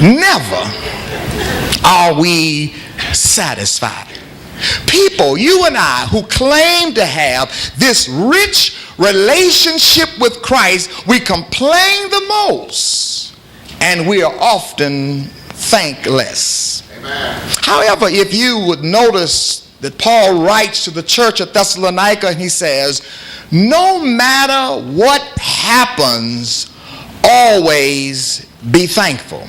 Never are we satisfied. People, you and I, who claim to have this rich relationship with Christ, we complain the most, and we are often thankless. Amen. However, if you would notice that Paul writes to the church at Thessalonica, and he says, no matter what happens, always be thankful.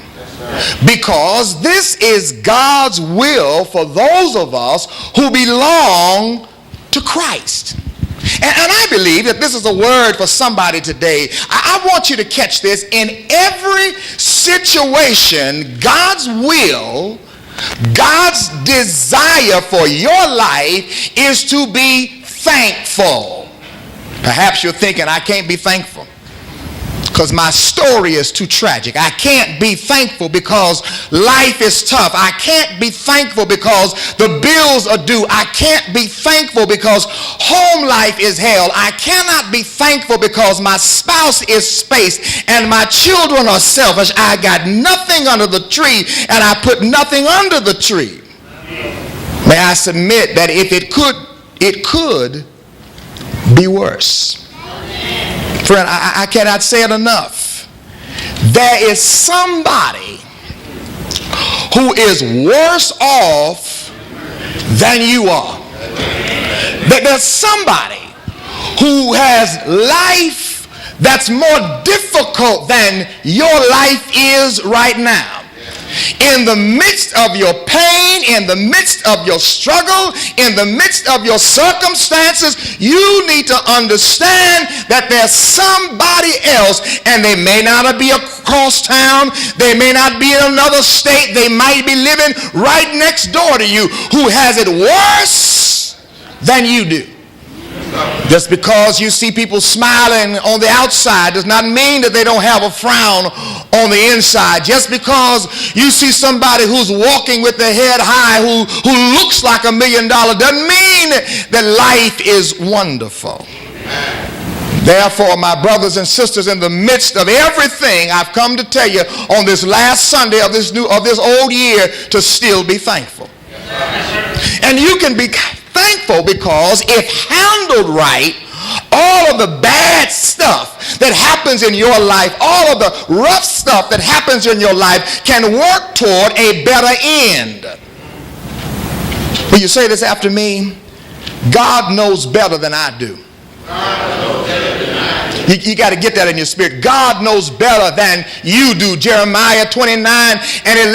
Because this is God's will for those of us who belong to Christ. And I believe that this is a word for somebody today. I want you to catch this. In every situation, God's will, God's desire for your life is to be thankful. Perhaps you're thinking, I can't be thankful because my story is too tragic. I can't be thankful because life is tough. I can't be thankful because the bills are due. I can't be thankful because home life is hell. I cannot be thankful because my spouse is spaced and my children are selfish. I got nothing under the tree and I put nothing under the tree. May I submit that if it could be worse. Friend, I cannot say it enough. There is somebody who is worse off than you are. There's somebody who has life that's more difficult than your life is right now. In the midst of your pain, in the midst of your struggle, in the midst of your circumstances, you need to understand that there's somebody else, and they may not be across town, they may not be in another state, they might be living right next door to you, who has it worse than you do. Just because you see people smiling on the outside does not mean that they don't have a frown on the inside. Just because you see somebody who's walking with their head high, who looks like $1 million, doesn't mean that life is wonderful. Therefore, my brothers and sisters, in the midst of everything, I've come to tell you on this last Sunday of this old year to still be thankful. And you can be thankful because if handled right, all of the bad stuff that happens in your life, all of the rough stuff that happens in your life can work toward a better end. Will you say this after me? God knows better than I do. You got to get that in your spirit. God knows better than you do. Jeremiah 29 and 11.